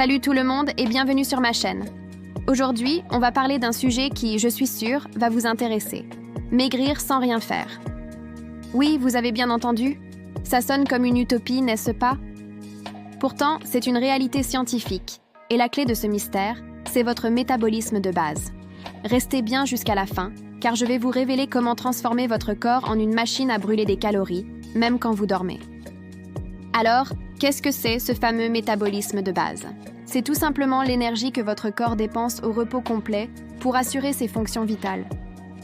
Salut tout le monde et bienvenue sur ma chaîne. Aujourd'hui, on va parler d'un sujet qui, je suis sûre, va vous intéresser. Maigrir sans rien faire. Oui, vous avez bien entendu. Ça sonne comme une utopie, n'est-ce pas? Pourtant, c'est une réalité scientifique. Et la clé de ce mystère, c'est votre métabolisme de base. Restez bien jusqu'à la fin, car je vais vous révéler comment transformer votre corps en une machine à brûler des calories, même quand vous dormez. Alors, qu'est-ce que c'est ce fameux métabolisme de base? C'est tout simplement l'énergie que votre corps dépense au repos complet pour assurer ses fonctions vitales.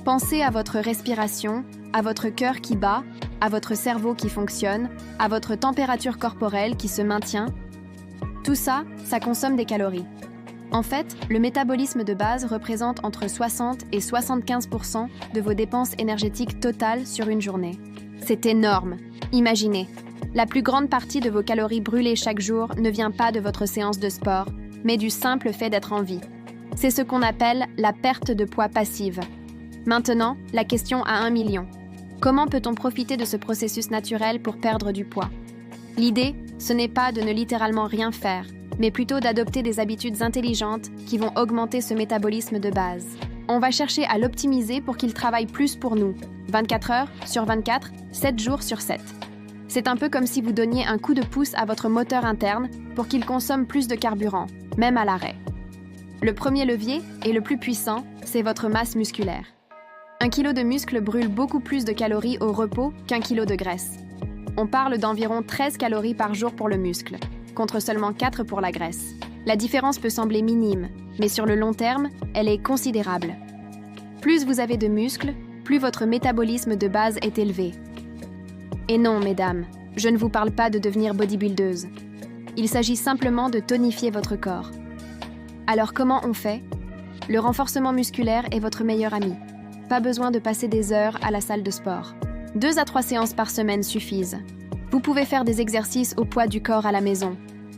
Pensez à votre respiration, à votre cœur qui bat, à votre cerveau qui fonctionne, à votre température corporelle qui se maintient. Tout ça, ça consomme des calories. En fait, le métabolisme de base représente entre 60 et 75% de vos dépenses énergétiques totales sur une journée. C'est énorme. Imaginez, la plus grande partie de vos calories brûlées chaque jour ne vient pas de votre séance de sport, mais du simple fait d'être en vie. C'est ce qu'on appelle la perte de poids passive. Maintenant, la question à 1 million. Comment peut-on profiter de ce processus naturel pour perdre du poids? L'idée, ce n'est pas de ne littéralement rien faire, mais plutôt d'adopter des habitudes intelligentes qui vont augmenter ce métabolisme de base. On va chercher à l'optimiser pour qu'il travaille plus pour nous, 24 heures sur 24, 7 jours sur 7. C'est un peu comme si vous donniez un coup de pouce à votre moteur interne pour qu'il consomme plus de carburant, même à l'arrêt. Le premier levier, et le plus puissant, c'est votre masse musculaire. 1 kilo de muscle brûle beaucoup plus de calories au repos qu'1 kilo de graisse. On parle d'environ 13 calories par jour pour le muscle, contre seulement 4 pour la graisse. La différence peut sembler minime, mais sur le long terme, elle est considérable. Plus vous avez de muscles, plus votre métabolisme de base est élevé. Et non, mesdames, je ne vous parle pas de devenir bodybuildeuse. Il s'agit simplement de tonifier votre corps. Alors comment on fait? Le renforcement musculaire est votre meilleur ami. Pas besoin de passer des heures à la salle de sport. 2 à 3 séances par semaine suffisent. Vous pouvez faire des exercices au poids du corps à la maison.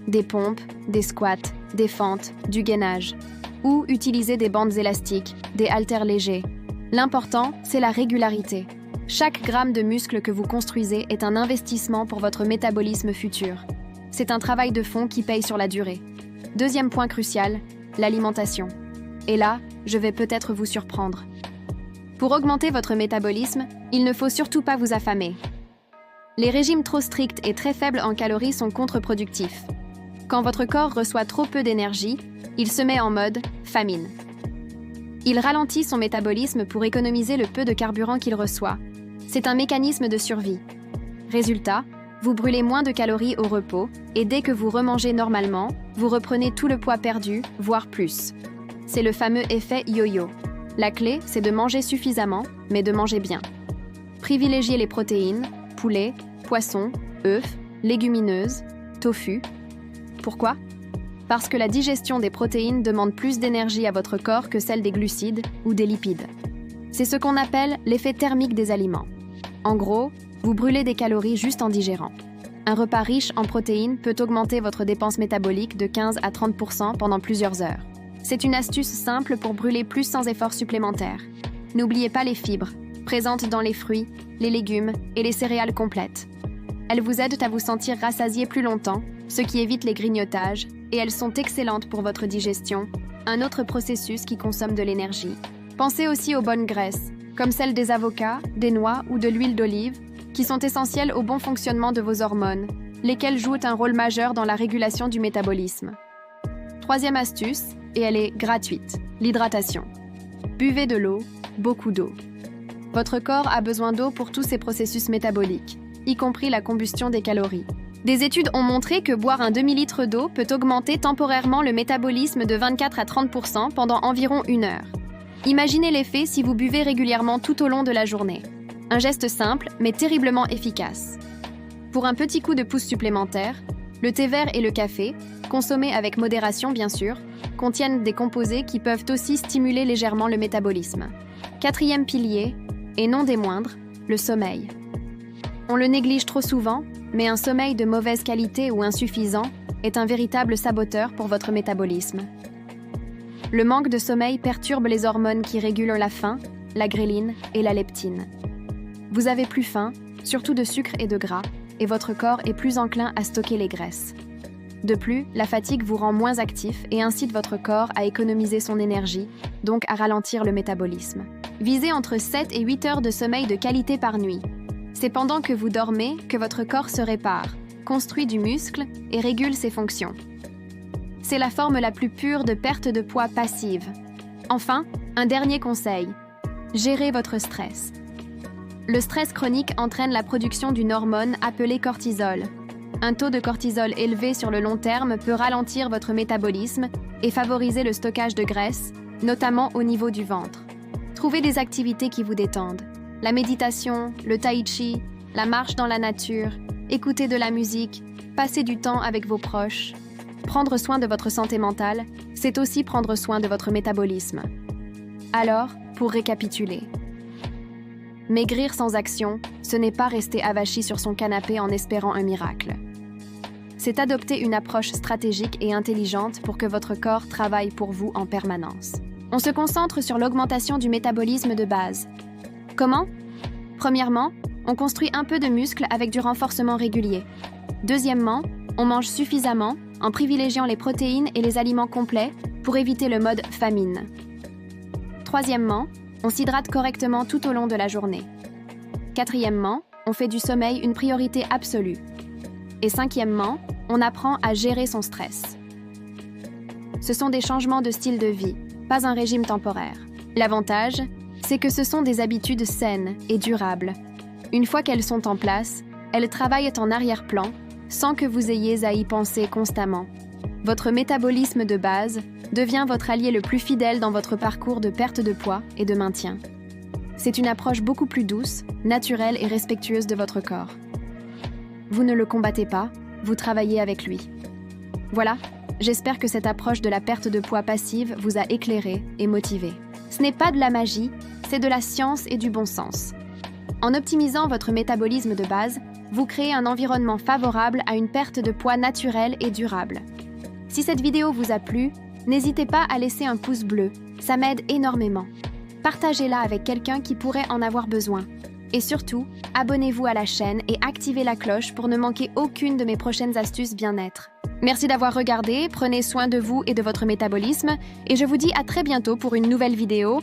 Des pompes, des squats, des fentes, du gainage. Ou utiliser des bandes élastiques, des haltères légers. L'important, c'est la régularité. Chaque gramme de muscle que vous construisez est un investissement pour votre métabolisme futur. C'est un travail de fond qui paye sur la durée. Deuxième point crucial, l'alimentation. Et là, je vais peut-être vous surprendre. Pour augmenter votre métabolisme, il ne faut surtout pas vous affamer. Les régimes trop stricts et très faibles en calories sont contre-productifs. Quand votre corps reçoit trop peu d'énergie, il se met en mode famine. Il ralentit son métabolisme pour économiser le peu de carburant qu'il reçoit. C'est un mécanisme de survie. Résultat, vous brûlez moins de calories au repos et dès que vous remangez normalement, vous reprenez tout le poids perdu, voire plus. C'est le fameux effet yo-yo. La clé, c'est de manger suffisamment, mais de manger bien. Privilégiez les protéines, poulet, poisson, œufs, légumineuses, tofu. Pourquoi? Parce que la digestion des protéines demande plus d'énergie à votre corps que celle des glucides ou des lipides. C'est ce qu'on appelle l'effet thermique des aliments. En gros, vous brûlez des calories juste en digérant. Un repas riche en protéines peut augmenter votre dépense métabolique de 15 à 30% pendant plusieurs heures. C'est une astuce simple pour brûler plus sans effort supplémentaire. N'oubliez pas les fibres, présentes dans les fruits, les légumes et les céréales complètes. Elles vous aident à vous sentir rassasié plus longtemps, ce qui évite les grignotages, et elles sont excellentes pour votre digestion, un autre processus qui consomme de l'énergie. Pensez aussi aux bonnes graisses, comme celles des avocats, des noix ou de l'huile d'olive, qui sont essentielles au bon fonctionnement de vos hormones, lesquelles jouent un rôle majeur dans la régulation du métabolisme. Troisième astuce, et elle est gratuite, l'hydratation. Buvez de l'eau, beaucoup d'eau. Votre corps a besoin d'eau pour tous ses processus métaboliques, y compris la combustion des calories. Des études ont montré que boire un demi-litre d'eau peut augmenter temporairement le métabolisme de 24 à 30% pendant environ 1 heure. Imaginez l'effet si vous buvez régulièrement tout au long de la journée. Un geste simple, mais terriblement efficace. Pour un petit coup de pouce supplémentaire, le thé vert et le café, consommés avec modération bien sûr, contiennent des composés qui peuvent aussi stimuler légèrement le métabolisme. Quatrième pilier, et non des moindres, le sommeil. On le néglige trop souvent, mais un sommeil de mauvaise qualité ou insuffisant est un véritable saboteur pour votre métabolisme. Le manque de sommeil perturbe les hormones qui régulent la faim, la gréline et la leptine. Vous avez plus faim, surtout de sucre et de gras, et votre corps est plus enclin à stocker les graisses. De plus, la fatigue vous rend moins actif et incite votre corps à économiser son énergie, donc à ralentir le métabolisme. Visez entre 7 et 8 heures de sommeil de qualité par nuit. C'est pendant que vous dormez que votre corps se répare, construit du muscle et régule ses fonctions. C'est la forme la plus pure de perte de poids passive. Enfin, un dernier conseil. Gérez votre stress. Le stress chronique entraîne la production d'une hormone appelée cortisol. Un taux de cortisol élevé sur le long terme peut ralentir votre métabolisme et favoriser le stockage de graisse, notamment au niveau du ventre. Trouvez des activités qui vous détendent. La méditation, le tai chi, la marche dans la nature, écouter de la musique, passer du temps avec vos proches. Prendre soin de votre santé mentale, c'est aussi prendre soin de votre métabolisme. Alors, pour récapituler. Maigrir sans action, ce n'est pas rester avachi sur son canapé en espérant un miracle. C'est adopter une approche stratégique et intelligente pour que votre corps travaille pour vous en permanence. On se concentre sur l'augmentation du métabolisme de base. Comment? Premièrement, on construit un peu de muscle avec du renforcement régulier. Deuxièmement, on mange suffisamment en privilégiant les protéines et les aliments complets pour éviter le mode famine. Troisièmement, on s'hydrate correctement tout au long de la journée. Quatrièmement, on fait du sommeil une priorité absolue. Et cinquièmement, on apprend à gérer son stress. Ce sont des changements de style de vie, pas un régime temporaire. L'avantage, c'est que ce sont des habitudes saines et durables. Une fois qu'elles sont en place, elles travaillent en arrière-plan sans que vous ayez à y penser constamment. Votre métabolisme de base devient votre allié le plus fidèle dans votre parcours de perte de poids et de maintien. C'est une approche beaucoup plus douce, naturelle et respectueuse de votre corps. Vous ne le combattez pas, vous travaillez avec lui. Voilà, j'espère que cette approche de la perte de poids passive vous a éclairé et motivé. Ce n'est pas de la magie, c'est de la science et du bon sens. En optimisant votre métabolisme de base, vous créez un environnement favorable à une perte de poids naturelle et durable. Si cette vidéo vous a plu, n'hésitez pas à laisser un pouce bleu, ça m'aide énormément. Partagez-la avec quelqu'un qui pourrait en avoir besoin. Et surtout, abonnez-vous à la chaîne et activez la cloche pour ne manquer aucune de mes prochaines astuces bien-être. Merci d'avoir regardé, prenez soin de vous et de votre métabolisme, et je vous dis à très bientôt pour une nouvelle vidéo.